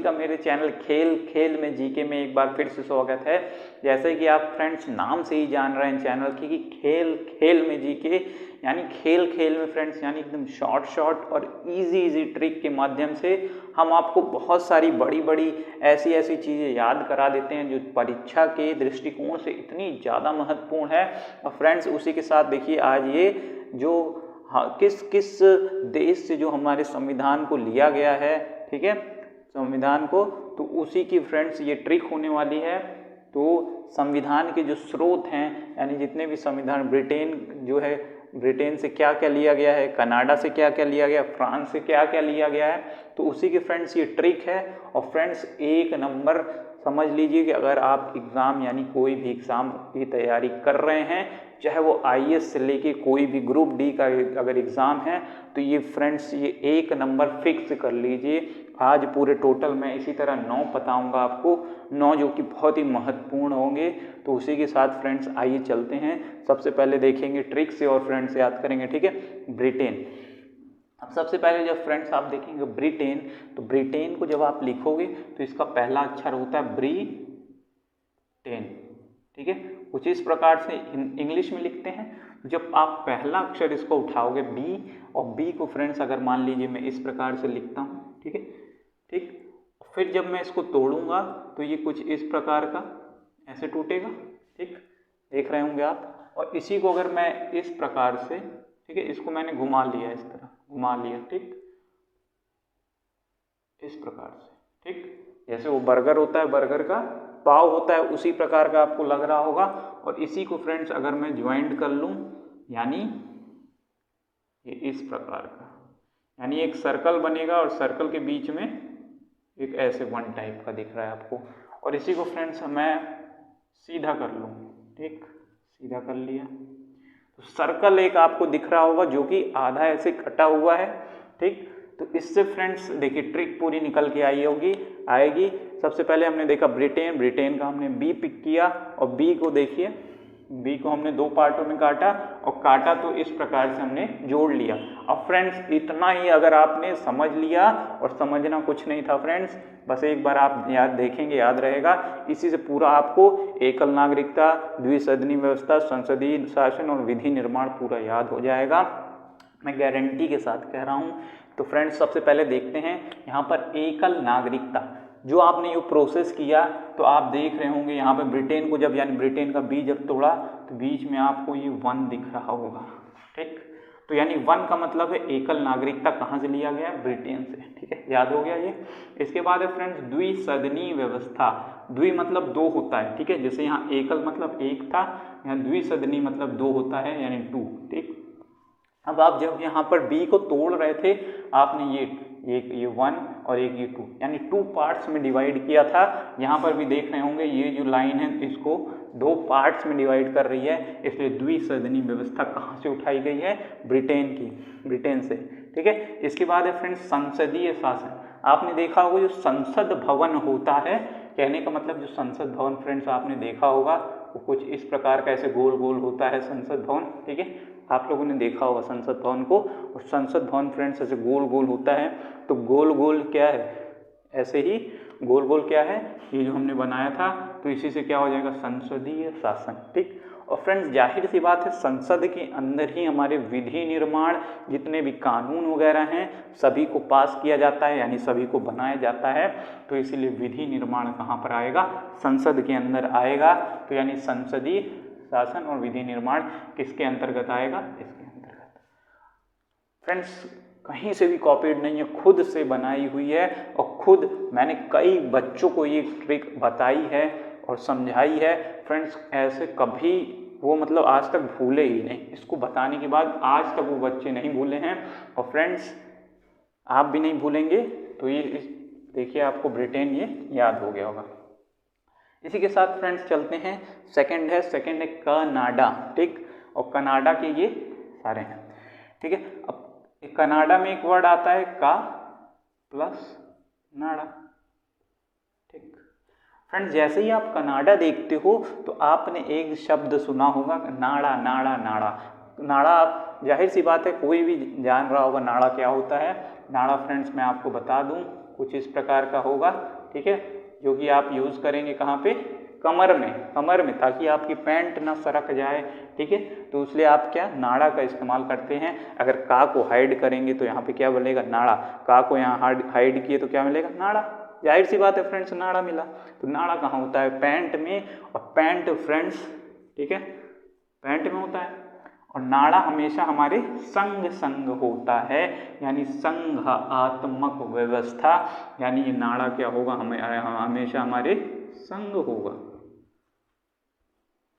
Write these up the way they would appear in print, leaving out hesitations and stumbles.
का मेरे चैनल खेल खेल में जीके में एक बार फिर से स्वागत है। जैसे कि आप फ्रेंड्स नाम से ही जान रहे हैं चैनल की कि खेल खेल में जीके, यानी खेल खेल में फ्रेंड्स, यानी एकदम शॉर्ट और इजी ट्रिक के माध्यम से हम आपको बहुत सारी बड़ी ऐसी चीज़ें याद करा देते हैं जो परीक्षा के दृष्टिकोण से इतनी ज़्यादा महत्वपूर्ण है। और फ्रेंड्स उसी के साथ देखिए आज ये जो किस देश से जो हमारे संविधान को लिया गया है, ठीक है, संविधान को, तो उसी की फ्रेंड्स ये ट्रिक होने वाली है। तो संविधान के जो स्रोत हैं, यानी जितने भी संविधान, ब्रिटेन जो है, ब्रिटेन से क्या क्या लिया गया है, कनाडा से क्या क्या लिया गया, फ्रांस से क्या क्या लिया गया है, तो उसी की फ्रेंड्स ये ट्रिक है। और फ्रेंड्स एक नंबर समझ लीजिए कि अगर आप एग्ज़ाम यानी कोई भी एग्ज़ाम की तैयारी कर रहे हैं, चाहे वो IAS से लेके कोई भी ग्रुप D का अगर एग्ज़ाम है, तो ये फ्रेंड्स ये एक नंबर फिक्स कर लीजिए। आज पूरे टोटल मैं इसी तरह 9 बताऊंगा आपको, 9 जो कि बहुत ही महत्वपूर्ण होंगे। तो उसी के साथ फ्रेंड्स आइए चलते हैं, सबसे पहले देखेंगे ट्रिक से और फ्रेंड्स याद करेंगे, ठीक है। ब्रिटेन, अब सबसे पहले जब फ्रेंड्स आप देखेंगे ब्रिटेन, तो ब्रिटेन को जब आप लिखोगे तो इसका पहला अक्षर होता है ब्रिटेन, ठीक है। कुछ इस प्रकार से इंग्लिश में लिखते हैं। जब आप पहला अक्षर इसको उठाओगे बी, और बी को फ्रेंड्स अगर मान लीजिए मैं इस प्रकार से लिखता हूँ, ठीक है, ठीक, फिर जब मैं इसको तोड़ूंगा तो ये कुछ इस प्रकार का ऐसे टूटेगा, ठीक, देख रहे होंगे आप। और इसी को अगर मैं इस प्रकार से, ठीक है, इसको मैंने घुमा लिया, इस तरह घुमा लिया, ठीक, इस प्रकार से, ठीक, जैसे वो बर्गर होता है, बर्गर का पाव होता है, उसी प्रकार का आपको लग रहा होगा। और इसी को फ्रेंड्स अगर मैं ज्वाइंट कर लूं, यानी ये इस प्रकार का, यानी एक सर्कल बनेगा और सर्कल के बीच में एक ऐसे वन टाइप का दिख रहा है आपको। और इसी को फ्रेंड्स मैं सीधा कर लूं, ठीक, सीधा कर लिया, तो सर्कल एक आपको दिख रहा होगा जो कि आधा ऐसे कटा हुआ है, ठीक। तो इससे फ्रेंड्स देखिए ट्रिक पूरी निकल के आएगी। सबसे पहले हमने देखा ब्रिटेन का हमने बी पिक किया, और बी को देखिए, बी को हमने 2 पार्टों में काटा, और काटा तो इस प्रकार से हमने जोड़ लिया। अब फ्रेंड्स इतना ही अगर आपने समझ लिया, और समझना कुछ नहीं था फ्रेंड्स, बस एक बार आप याद देखेंगे याद रहेगा। इसी से पूरा आपको एकल नागरिकता, द्विसदनी व्यवस्था, संसदीय शासन और विधि निर्माण पूरा याद हो जाएगा, मैं गारंटी के साथ कह रहा हूँ। तो फ्रेंड्स सबसे पहले देखते हैं यहाँ पर एकल नागरिकता, जो आपने ये प्रोसेस किया, तो आप देख रहे होंगे यहाँ पे ब्रिटेन को जब, यानी ब्रिटेन का बी जब तोड़ा तो बीच में आपको ये 1 दिख रहा होगा, ठीक। तो यानी 1 का मतलब है एकल नागरिकता कहाँ से लिया गया, ब्रिटेन से, ठीक है, याद हो गया ये। इसके बाद है फ्रेंड्स द्विसदनी व्यवस्था। द्वि मतलब 2 होता है, ठीक है, जैसे यहाँ एकल मतलब 1 था, यहाँ द्विसदनी मतलब 2 होता है, यानी 2, ठीक। अब आप जब यहाँ पर बी को तोड़ रहे थे, आपने ये 1 और एक ये 2, यानी 2 पार्ट्स में डिवाइड किया था। यहाँ पर भी देख रहे होंगे ये जो लाइन है इसको 2 पार्ट्स में डिवाइड कर रही है, इसलिए द्विसदनी व्यवस्था कहाँ से उठाई गई है, ब्रिटेन से, ठीक है। इसके बाद है फ्रेंड्स संसदीय शासन। आपने देखा होगा जो संसद भवन होता है, कहने का मतलब जो संसद भवन फ्रेंड्स आपने देखा होगा वो कुछ इस प्रकार का ऐसे गोल गोल होता है संसद भवन, ठीक है, आप लोगों ने देखा होगा संसद भवन को। और संसद भवन फ्रेंड्स ऐसे गोल गोल होता है, तो गोल गोल क्या है, ऐसे ही गोल गोल क्या है, ये जो हमने बनाया था, तो इसी से क्या हो जाएगा, संसदीय शासन, ठीक। और फ्रेंड्स जाहिर सी बात है संसद के अंदर ही हमारे विधि निर्माण, जितने भी कानून वगैरह हैं सभी को पास किया जाता है, यानी सभी को बनाया जाता है। तो इसीलिए विधि निर्माण कहाँ पर आएगा, संसद के अंदर आएगा। तो यानी संसदीय शासन और विधि निर्माण किसके अंतर्गत आएगा, इसके अंतर्गत। फ्रेंड्स कहीं से भी कॉपीड नहीं है, खुद से बनाई हुई है, और खुद मैंने कई बच्चों को ये ट्रिक बताई है और समझाई है। फ्रेंड्स ऐसे कभी वो मतलब आज तक भूले ही नहीं, इसको बताने के बाद आज तक वो बच्चे नहीं भूले हैं, और फ्रेंड्स आप भी नहीं भूलेंगे। तो ये देखिए आपको ब्रिटेन ये याद हो गया होगा। इसी के साथ फ्रेंड्स चलते हैं, सेकंड है कनाडा, ठीक। और कनाडा के ये सारे हैं, ठीक है। अब कनाडा में एक वर्ड आता है का प्लस नाडा, ठीक। फ्रेंड्स जैसे ही आप कनाडा देखते हो तो आपने एक शब्द सुना होगा, नाड़ा नाड़ा नाड़ा नाड़ा। आप जाहिर सी बात है कोई भी जान रहा होगा नाड़ा क्या होता है। नाड़ा फ्रेंड्स मैं आपको बता दूं, कुछ इस प्रकार का होगा, ठीक है, जो कि आप यूज़ करेंगे कहाँ पे, कमर में, ताकि आपकी पैंट ना सरक जाए, ठीक है। तो इसलिए आप क्या नाड़ा का इस्तेमाल करते हैं। अगर का को हाइड करेंगे तो यहाँ पे क्या बोलेगा, नाड़ा। का को यहाँ हाइड किए तो क्या मिलेगा, नाड़ा। जाहिर सी बात है फ्रेंड्स, नाड़ा मिला। तो नाड़ा कहाँ होता है, पैंट में, और पैंट फ्रेंड्स, ठीक है, पैंट में होता है। और नाड़ा हमेशा हमारे संग होता है, यानी संघात्मक व्यवस्था, यानी ये नाड़ा क्या होगा, हमें हमेशा हमारे संग होगा।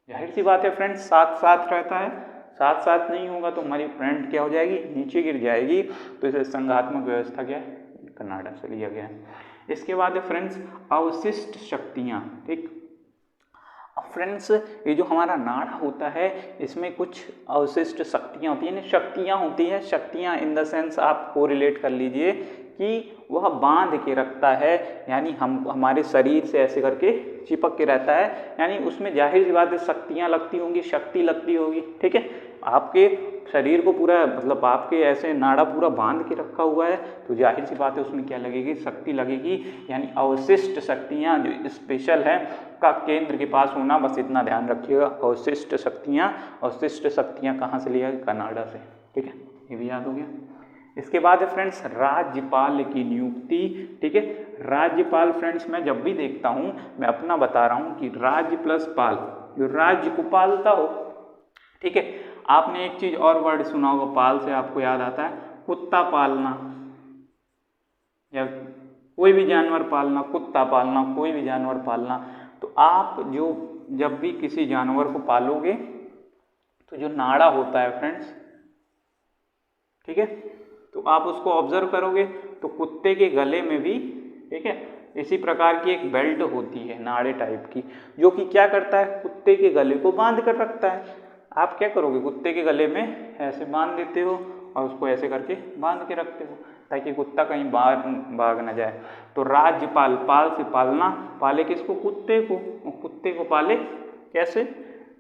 जाहिर सी बात है फ्रेंड्स, साथ साथ रहता है, साथ साथ नहीं होगा तो हमारी पैंट क्या हो जाएगी, नीचे गिर जाएगी। तो इसे संघात्मक व्यवस्था क्या है, कनाडा से लिया गया है। इसके बाद है फ्रेंड्स अवशिष्ट शक्तियाँ, ठीक। फ्रेंड्स ये जो हमारा नाड़ा होता है इसमें कुछ अवशिष्ट शक्तियाँ होती हैं, शक्तियाँ होती हैं। शक्तियाँ इन द सेंस आप कोरिलेट कर लीजिए कि वह बांध के रखता है, यानी हमारे शरीर से ऐसे करके चिपक के रहता है, यानी उसमें जाहिर सी बात है शक्तियाँ लगती होंगी, शक्ति लगती होगी, ठीक है। आपके शरीर को पूरा मतलब आपके ऐसे नाड़ा पूरा बांध के रखा हुआ है, तो जाहिर सी बात है उसमें क्या लगेगी, शक्ति लगेगी। यानी अवशिष्ट शक्तियाँ जो स्पेशल है का केंद्र के पास होना, बस इतना ध्यान रखिएगा। अवशिष्ट शक्तियाँ कहाँ से लिया, कनाडा से, ठीक है, ये भी याद हो गया। इसके बाद है फ्रेंड्स राज्यपाल की नियुक्ति, ठीक है। राज्यपाल फ्रेंड्स मैं जब भी देखता हूँ, मैं अपना बता रहा हूँ कि राज्य प्लस पाल, जो राज्य को पालता हो, ठीक है। आपने एक चीज और वर्ड सुना होगा, पाल से आपको याद आता है कुत्ता पालना, या कोई भी जानवर पालना, कुत्ता पालना, कोई भी जानवर पालना। तो आप जो जब भी किसी जानवर को पालोगे तो जो नाड़ा होता है फ्रेंड्स, ठीक है, तो आप उसको ऑब्जर्व करोगे तो कुत्ते के गले में भी, ठीक है, इसी प्रकार की एक बेल्ट होती है नाड़े टाइप की, जो कि क्या करता है, कुत्ते के गले को बांध कर रखता है। आप क्या करोगे, कुत्ते के गले में ऐसे बांध देते हो और उसको ऐसे करके बांध के रखते हो ताकि कुत्ता कहीं भाग न जाए। तो राज्यपाल, पाल से पालना, पाले किसको, कुत्ते को, और कुत्ते को पाले कैसे,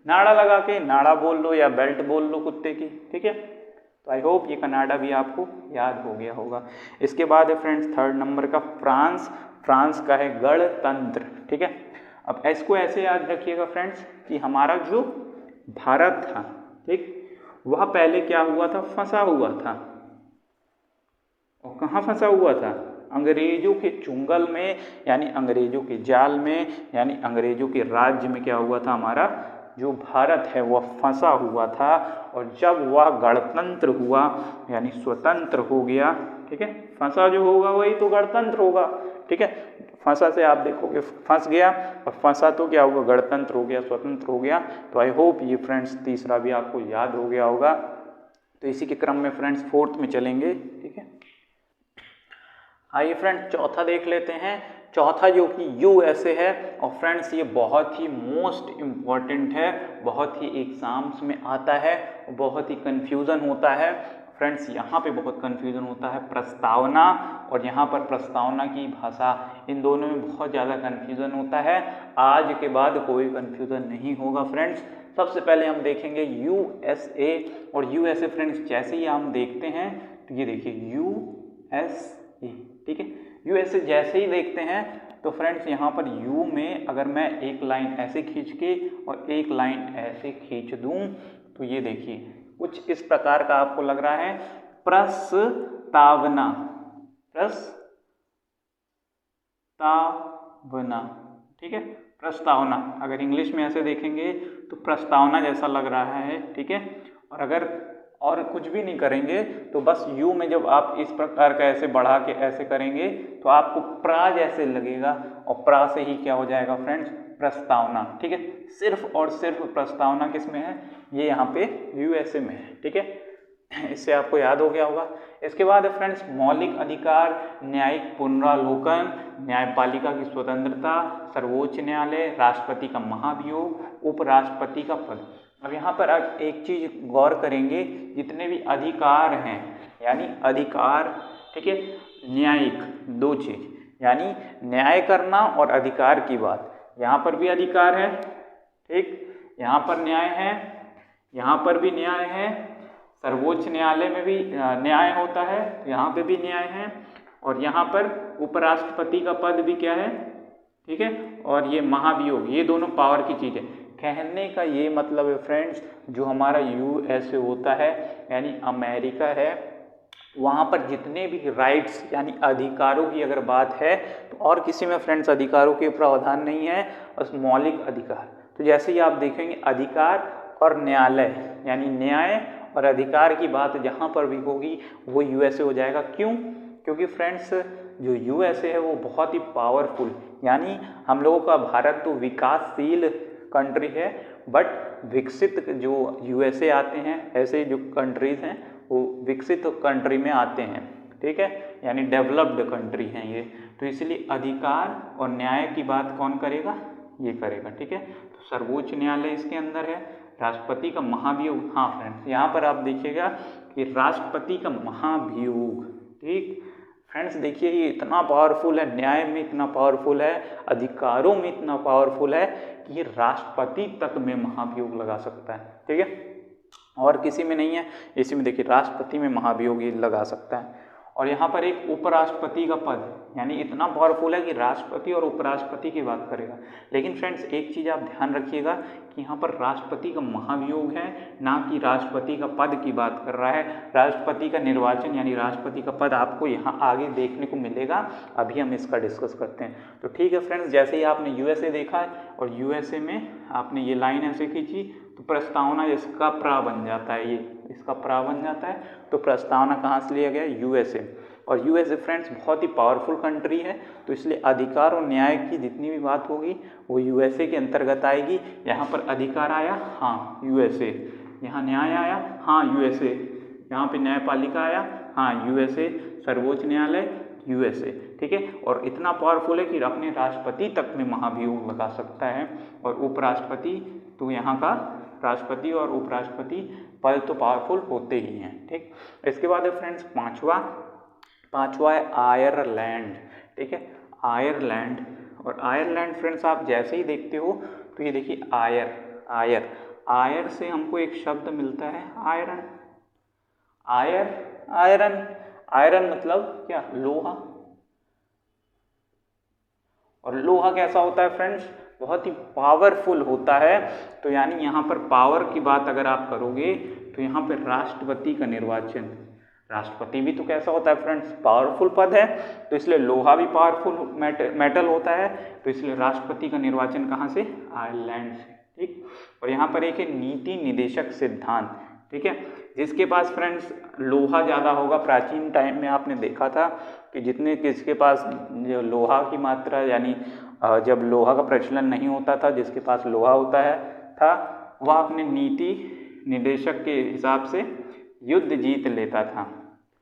नाड़ा लगा के, नाड़ा बोल लो या बेल्ट बोल लो कुत्ते की, ठीक है। तो आई होप ये कनाडा भी आपको याद हो गया होगा। इसके बाद है फ्रेंड्स थर्ड नंबर का फ्रांस, फ्रांस का है गणतंत्र, ठीक है। अब इसको ऐसे याद रखिएगा फ्रेंड्स कि हमारा जो भारत था, ठीक, वह पहले क्या हुआ था, फंसा हुआ था। और कहाँ फंसा हुआ था, अंग्रेजों के चुंगल में, यानी अंग्रेजों के जाल में, यानी अंग्रेजों के राज्य में क्या हुआ था, हमारा जो भारत है वह फंसा हुआ था। और जब वह गणतंत्र हुआ, यानी स्वतंत्र हो गया, ठीक है, फंसा जो होगा वही तो गणतंत्र होगा, ठीक है। फंसा से आप देखोगे फंस गया, और फंसा तो क्या होगा, गणतंत्र हो गया, स्वतंत्र हो गया। तो आई होप ये फ्रेंड्स तीसरा भी आपको याद हो गया होगा। तो इसी के क्रम में फ्रेंड्स फोर्थ में चलेंगे, ठीक है। आइए फ्रेंड्स चौथा देख लेते हैं। चौथा जो कि यूएसए है, और फ्रेंड्स ये बहुत ही मोस्ट इम्पॉर्टेंट है, बहुत ही एग्जाम्स में आता है, बहुत ही कन्फ्यूज़न होता है फ्रेंड्स। यहाँ पे बहुत कन्फ्यूज़न होता है, प्रस्तावना और यहाँ पर प्रस्तावना की भाषा, इन दोनों में बहुत ज़्यादा कन्फ्यूज़न होता है। आज के बाद कोई कन्फ्यूज़न नहीं होगा फ्रेंड्स। सबसे पहले हम देखेंगे यूएसए, और यूएसए फ्रेंड्स जैसे ही हम देखते हैं तो ये देखिए यूएसए, ठीक है। यूएसए जैसे ही देखते हैं तो फ्रेंड्स यहाँ पर यू में अगर मैं एक लाइन ऐसे खींच के और एक लाइन ऐसे खींच दूं तो ये देखिए कुछ इस प्रकार का आपको लग रहा है, प्रस्तावना, प्रस्तावना, ठीक है, प्रस्तावना। अगर इंग्लिश में ऐसे देखेंगे तो प्रस्तावना जैसा लग रहा है, ठीक है। और अगर और कुछ भी नहीं करेंगे तो बस यू में जब आप इस प्रकार का ऐसे बढ़ा के ऐसे करेंगे तो आपको प्रा जैसे लगेगा, और प्रा से ही क्या हो जाएगा फ्रेंड्स, प्रस्तावना, ठीक है। सिर्फ और सिर्फ प्रस्तावना किस में है, ये यहाँ पे यूएसए में है, ठीक है। इससे आपको याद हो गया होगा। इसके बाद फ्रेंड्स मौलिक अधिकार, न्यायिक पुनरावलोकन, न्यायपालिका की स्वतंत्रता, सर्वोच्च न्यायालय, राष्ट्रपति का महाभियोग, उपराष्ट्रपति का पद। अब यहाँ पर आप एक चीज गौर करेंगे, जितने भी अधिकार हैं, यानी अधिकार, ठीक है, न्यायिक, दो चीज, यानी न्याय करना और अधिकार की बात। यहाँ पर भी अधिकार है, ठीक, यहाँ पर न्याय है, यहाँ पर भी न्याय है, सर्वोच्च न्यायालय में भी न्याय होता है, यहाँ पे भी न्याय है, और यहाँ पर उपराष्ट्रपति का पद भी क्या है, ठीक है, और ये महाभियोग, ये दोनों पावर की चीज़ है। कहने का ये मतलब है फ्रेंड्स, जो हमारा यूएसए होता है यानी अमेरिका है, वहाँ पर जितने भी राइट्स यानी अधिकारों की अगर बात है तो और किसी में फ्रेंड्स अधिकारों के प्रावधान नहीं है, बस मौलिक अधिकार। तो जैसे ही आप देखेंगे अधिकार और न्यायालय यानी न्याय और अधिकार की बात जहाँ पर भी होगी वो यूएसए हो जाएगा। क्यों? क्योंकि फ्रेंड्स जो यूएसए है वो बहुत ही पावरफुल, यानी हम लोगों का भारत तो विकासशील कंट्री है, बट विकसित जो यूएसए आते हैं, ऐसे जो कंट्रीज़ हैं वो विकसित कंट्री में आते हैं, ठीक है, यानी डेवलप्ड कंट्री हैं ये। तो इसलिए अधिकार और न्याय की बात कौन करेगा, ये करेगा, ठीक है। तो सर्वोच्च न्यायालय इसके अंदर है। राष्ट्रपति का महाभियोग, हाँ फ्रेंड्स यहाँ पर आप देखिएगा कि राष्ट्रपति का महाभियोग, ठीक फ्रेंड्स, देखिए ये इतना पावरफुल है, न्याय में इतना पावरफुल है, अधिकारों में इतना पावरफुल है कि ये राष्ट्रपति तक में महाभियोग लगा सकता है, ठीक है, और किसी में नहीं है। इसी में देखिए राष्ट्रपति में महाभियोग ये लगा सकता है। और यहाँ पर एक उपराष्ट्रपति का पद यानी इतना पावरफुल है कि राष्ट्रपति और उपराष्ट्रपति की बात करेगा। लेकिन फ्रेंड्स एक चीज़ आप ध्यान रखिएगा कि यहाँ पर राष्ट्रपति का महाभियोग है, ना कि राष्ट्रपति का पद की बात कर रहा है। राष्ट्रपति का निर्वाचन यानी राष्ट्रपति का पद आपको यहाँ आगे देखने को मिलेगा, अभी हम इसका डिस्कस करते हैं। तो ठीक है फ्रेंड्स, जैसे ही आपने यूएसए देखा है और यूएसए में आपने ये लाइन ऐसे खींची तो प्रस्तावना इसका प्रा बन जाता है, ये इसका प्रा बन जाता है। तो प्रस्तावना कहाँ से लिया गया, यूएसए। और यूएसए फ्रेंड्स बहुत ही पावरफुल कंट्री है, तो इसलिए अधिकार और न्याय की जितनी भी बात होगी वो यूएसए के अंतर्गत आएगी। यहाँ पर अधिकार आया, हाँ यूएसए, यहाँ न्याय आया, हाँ यूएसए, यहाँ पे न्यायपालिका आया, हाँ यूएसए, सर्वोच्च न्यायालय यूएसए, ठीक है। और इतना पावरफुल है कि अपने राष्ट्रपति तक में महाभियोग लगा सकता है। और उपराष्ट्रपति तो यहाँ का राष्ट्रपति और उपराष्ट्रपति पद तो पावरफुल होते ही हैं, ठीक। इसके बाद है फ्रेंड्स पांचवा है आयरलैंड, ठीक है, आयरलैंड। और आयरलैंड फ्रेंड्स आप जैसे ही देखते हो तो ये देखिए आयर से हमको एक शब्द मिलता है आयरन। आयरन मतलब क्या, लोहा। और लोहा कैसा होता है फ्रेंड्स, बहुत ही पावरफुल होता है। तो यानी यहाँ पर पावर की बात अगर आप करोगे तो यहाँ पर राष्ट्रपति का निर्वाचन, राष्ट्रपति भी तो कैसा होता है फ्रेंड्स, पावरफुल पद है, तो इसलिए लोहा भी पावरफुल मेटल होता है, तो इसलिए राष्ट्रपति का निर्वाचन कहाँ से, आयरलैंड से, ठीक। और यहाँ पर एक है नीति निदेशक सिद्धांत, ठीक है, जिसके पास फ्रेंड्स लोहा ज़्यादा होगा। प्राचीन टाइम में आपने देखा था कि किसके पास लोहा की मात्रा, यानी जब लोहा का प्रचलन नहीं होता था, जिसके पास लोहा होता था वह अपने नीति निदेशक के हिसाब से युद्ध जीत लेता था,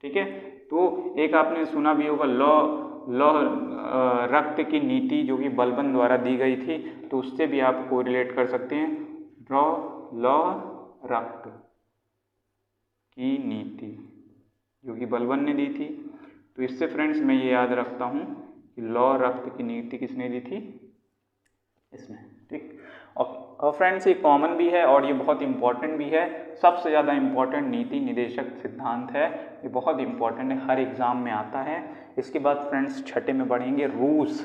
ठीक है। तो एक आपने सुना भी होगा लौह रक्त की नीति, जो कि बलबन द्वारा दी गई थी, तो उससे भी आप कोरिलेट कर सकते हैं। लौह रक्त की नीति जो कि बलबन ने दी थी, तो इससे फ्रेंड्स मैं ये याद रखता हूँ कि लौह रक्त की नीति किसने दी थी, इसमें, ठीक। और फ्रेंड्स ये कॉमन भी है और ये बहुत इंपॉर्टेंट भी है। सबसे ज़्यादा इंपॉर्टेंट नीति निदेशक सिद्धांत है, ये बहुत इंपॉर्टेंट है, हर एग्जाम में आता है। इसके बाद फ्रेंड्स छठे में बढ़ेंगे रूस,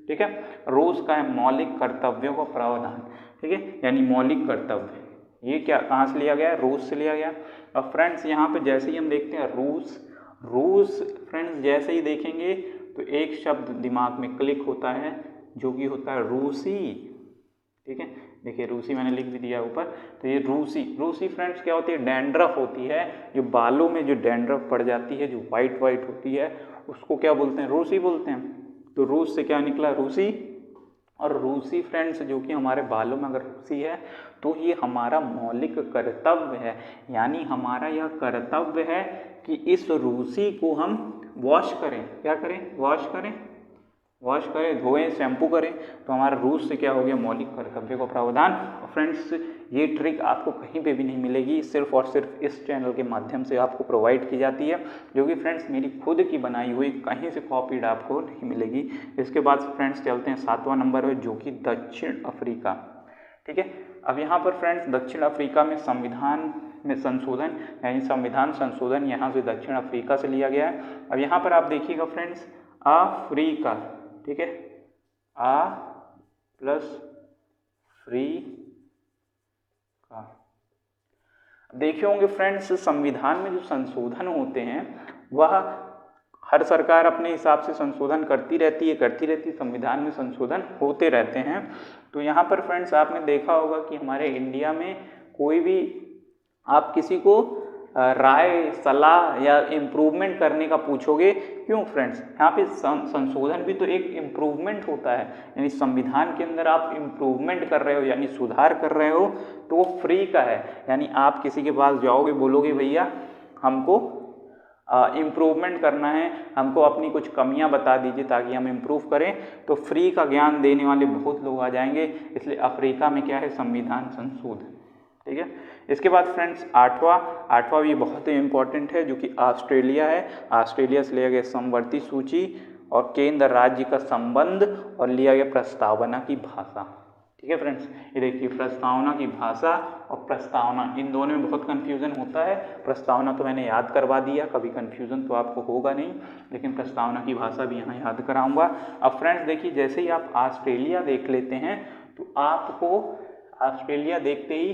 ठीक है। रूस का है मौलिक कर्तव्यों का प्रावधान, ठीक है, यानी मौलिक कर्तव्य। ये क्या कहाँ से लिया गया है, रूस से लिया गया। और फ्रेंड्स यहाँ पे जैसे ही हम देखते हैं रूस फ्रेंड्स जैसे ही देखेंगे तो एक शब्द दिमाग में क्लिक होता है जो कि होता है रूसी, ठीक है। देखिए रूसी मैंने लिख भी दिया ऊपर। तो ये रूसी फ्रेंड्स क्या होती है, डैंड्रफ होती है, जो बालों में जो डैंड्रफ पड़ जाती है, जो वाइट होती है, उसको क्या बोलते हैं, रूसी बोलते हैं। तो रूस से क्या निकला, रूसी। और रूसी फ्रेंड्स जो कि हमारे बालों में अगर रूसी है तो ये हमारा मौलिक कर्तव्य है, यानी हमारा यह कर्तव्य है कि इस रूसी को हम वॉश करें, क्या करें, वॉश करें, धोएं, शैम्पू करें। तो हमारा रूस से क्या हो गया, मौलिक कर्तव्य का प्रावधान। और फ्रेंड्स ये ट्रिक आपको कहीं पे भी नहीं मिलेगी, सिर्फ और सिर्फ इस चैनल के माध्यम से आपको प्रोवाइड की जाती है, जो कि फ्रेंड्स मेरी खुद की बनाई हुई, कहीं से कॉपीड आपको नहीं मिलेगी। इसके बाद फ्रेंड्स चलते हैं 7वां नंबर है, जो कि दक्षिण अफ्रीका, ठीक है। अब यहाँ पर फ्रेंड्स दक्षिण अफ्रीका में संविधान में संशोधन यानी संविधान संशोधन यहाँ से दक्षिण अफ्रीका से लिया गया है। अब यहाँ पर आप देखिएगा फ्रेंड्स, अफ्रीका, ठीक है, आ प्लस फ्री का। देखे होंगे फ्रेंड्स, संविधान में जो संशोधन होते हैं वह हर सरकार अपने हिसाब से संशोधन करती रहती है, संविधान में संशोधन होते रहते हैं। तो यहाँ पर फ्रेंड्स आपने देखा होगा कि हमारे इंडिया में कोई भी आप किसी को राय, सलाह या इम्प्रूवमेंट करने का पूछोगे, क्यों फ्रेंड्स, यहाँ पे संशोधन भी तो एक इम्प्रूवमेंट होता है, यानी संविधान के अंदर आप इम्प्रूवमेंट कर रहे हो यानी सुधार कर रहे हो, तो वो फ्री का है। यानी आप किसी के पास जाओगे, बोलोगे भैया हमको इम्प्रूवमेंट करना है, हमको अपनी कुछ कमियां बता दीजिए ताकि हम इम्प्रूव करें, तो फ्री का ज्ञान देने वाले बहुत लोग आ जाएंगे। इसलिए अफ्रीका में क्या है, संविधान संशोधन, ठीक है। इसके बाद फ्रेंड्स आठवां भी बहुत ही इम्पोर्टेंट है, जो कि ऑस्ट्रेलिया है। ऑस्ट्रेलिया से लिया गया समवर्ती सूची और केंद्र राज्य का संबंध और लिया गया प्रस्तावना की भाषा, ठीक है फ्रेंड्स। ये देखिए, प्रस्तावना की भाषा और प्रस्तावना, इन दोनों में बहुत कन्फ्यूज़न होता है। प्रस्तावना तो मैंने याद करवा दिया, कभी कन्फ्यूज़न तो आपको होगा नहीं, लेकिन प्रस्तावना की भाषा भी यहाँ याद कराऊंगा। अब फ्रेंड्स देखिए, जैसे ही आप ऑस्ट्रेलिया देख लेते हैं तो आपको ऑस्ट्रेलिया देखते ही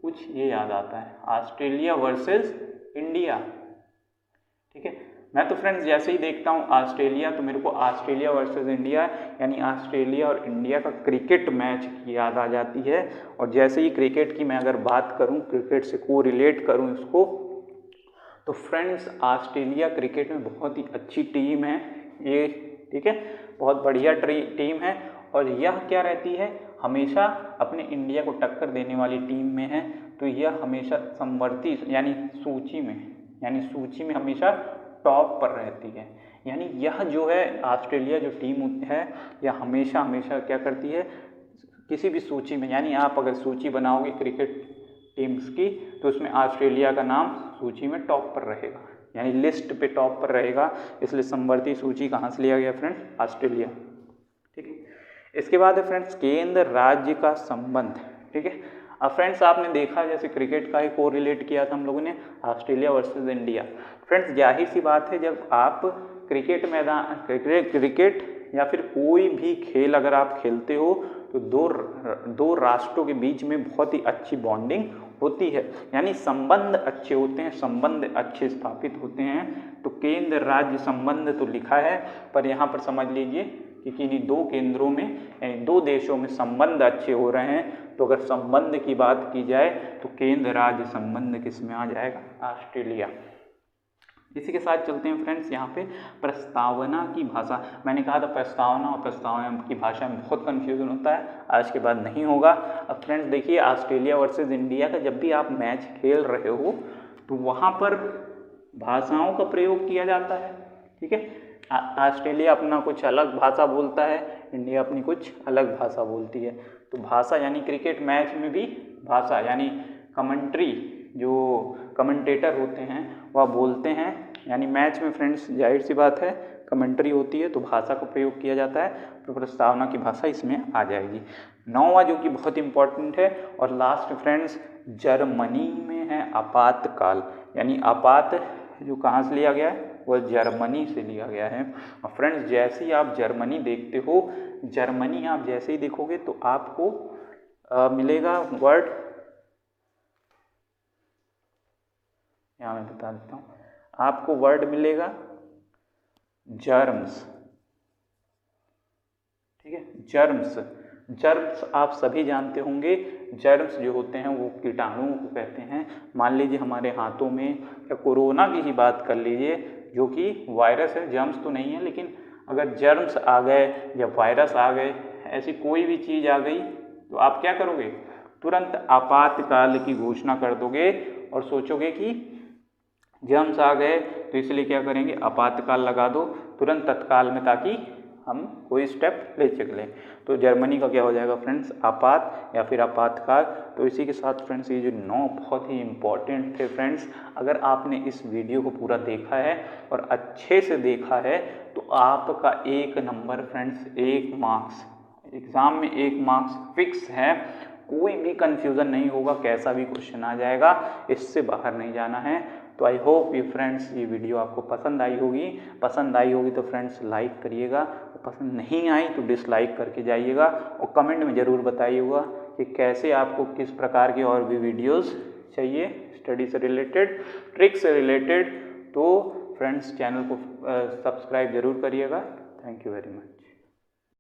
कुछ ये याद आता है, ऑस्ट्रेलिया वर्सेस इंडिया, ठीक है। मैं तो फ्रेंड्स जैसे ही देखता हूँ ऑस्ट्रेलिया, तो मेरे को ऑस्ट्रेलिया वर्सेस इंडिया यानी ऑस्ट्रेलिया और इंडिया का क्रिकेट मैच की याद आ जाती है। और जैसे ही क्रिकेट की मैं अगर बात करूँ, क्रिकेट से को रिलेट करूँ इसको, तो फ्रेंड्स ऑस्ट्रेलिया क्रिकेट में बहुत ही अच्छी टीम है ये, ठीक है, बहुत बढ़िया टीम है। और यह क्या रहती है, हमेशा अपने इंडिया को टक्कर देने वाली टीम में है। तो यह हमेशा समवर्ती यानी सूची में हमेशा टॉप पर रहती है। यानी यह जो है ऑस्ट्रेलिया जो टीम है, यह हमेशा क्या करती है, किसी भी सूची में, यानी आप अगर सूची बनाओगे क्रिकेट टीम्स की, तो उसमें ऑस्ट्रेलिया का नाम सूची में टॉप पर रहेगा, यानी लिस्ट पे टॉप पर रहेगा। इसलिए समवर्ती सूची कहाँ से लिया गया फ्रेंड्स, ऑस्ट्रेलिया, ठीक है। इसके बाद है फ्रेंड्स केंद्र राज्य का संबंध, ठीक है। अब फ्रेंड्स आपने देखा, जैसे क्रिकेट का ही को रिलेट किया था हम लोगों ने, ऑस्ट्रेलिया वर्सेस इंडिया। फ्रेंड्स जाहिर सी बात है, जब आप क्रिकेट या फिर कोई भी खेल अगर आप खेलते हो, तो दो राष्ट्रों के बीच में बहुत ही अच्छी बॉन्डिंग होती है, यानी संबंध अच्छे होते हैं, संबंध अच्छे स्थापित होते हैं। तो केंद्र राज्य संबंध तो लिखा है, पर यहाँ पर समझ लीजिए कि किन्हीं दो केंद्रों में यानी दो देशों में संबंध अच्छे हो रहे हैं। तो अगर संबंध की बात की जाए तो केंद्र राज्य संबंध किस में आ जाएगा, ऑस्ट्रेलिया। इसी के साथ चलते हैं फ्रेंड्स यहाँ पे प्रस्तावना की भाषा। मैंने कहा था प्रस्तावना और प्रस्तावना की भाषा में बहुत कन्फ्यूजन होता है, आज के बाद नहीं होगा। अब फ्रेंड्स देखिए, ऑस्ट्रेलिया वर्सेस इंडिया का जब भी आप मैच खेल रहे हो तो वहाँ पर भाषाओं का प्रयोग किया जाता है, ठीक है। ऑस्ट्रेलिया अपना कुछ अलग भाषा बोलता है, इंडिया अपनी कुछ अलग भाषा बोलती है। तो भाषा यानी क्रिकेट मैच में भी भाषा यानी कमेंट्री, जो कमेंटेटर होते हैं वह बोलते हैं, यानी मैच में फ्रेंड्स जाहिर सी बात है कमेंट्री होती है, तो भाषा का प्रयोग किया जाता है। तो प्रस्तावना की भाषा इसमें आ जाएगी। 9वां जो कि बहुत इंपॉर्टेंट है और लास्ट फ्रेंड्स, जर्मनी में है आपातकाल, यानी आपात जो कहाँ से लिया गया है, वह जर्मनी से लिया गया है। और फ्रेंड्स जैसे ही आप जर्मनी देखते हो, जर्मनी आप जैसे ही देखोगे तो आपको मिलेगा वर्ड, यहाँ मैं बता देता हूँ, आपको वर्ड मिलेगा जर्म्स, ठीक है। जर्म्स आप सभी जानते होंगे, जर्म्स जो होते हैं वो कीटाणुओं को कहते हैं। मान लीजिए हमारे हाथों में, या कोरोना की ही बात कर लीजिए जो कि वायरस है, जर्म्स तो नहीं है, लेकिन अगर जर्म्स आ गए या वायरस आ गए, ऐसी कोई भी चीज़ आ गई, तो आप क्या करोगे, तुरंत आपातकाल की घोषणा कर दोगे और सोचोगे कि जर्म्स आ गए तो इसलिए क्या करेंगे, आपातकाल लगा दो तुरंत तत्काल में, ताकि हम कोई स्टेप ले चलें। तो जर्मनी का क्या हो जाएगा फ्रेंड्स, आपात या फिर आपातकाल। तो इसी के साथ फ्रेंड्स ये जो 9 बहुत ही इम्पॉर्टेंट थे फ्रेंड्स, अगर आपने इस वीडियो को पूरा देखा है और अच्छे से देखा है तो आपका 1 नंबर फ्रेंड्स, 1 मार्क्स एग्ज़ाम में 1 मार्क्स फिक्स है। कोई भी कंफ्यूजन नहीं होगा, कैसा भी क्वेश्चन आ जाएगा, इससे बाहर नहीं जाना है। तो आई होप ये फ्रेंड्स ये वीडियो आपको पसंद आई होगी। पसंद आई होगी तो फ्रेंड्स लाइक करिएगा, पसंद नहीं आई तो डिसलाइक करके जाइएगा, और कमेंट में ज़रूर बताइएगा कि कैसे आपको किस प्रकार की और भी वीडियोस चाहिए स्टडी से रिलेटेड, ट्रिक से रिलेटेड। तो फ्रेंड्स चैनल को सब्सक्राइब ज़रूर करिएगा। Thank you very much.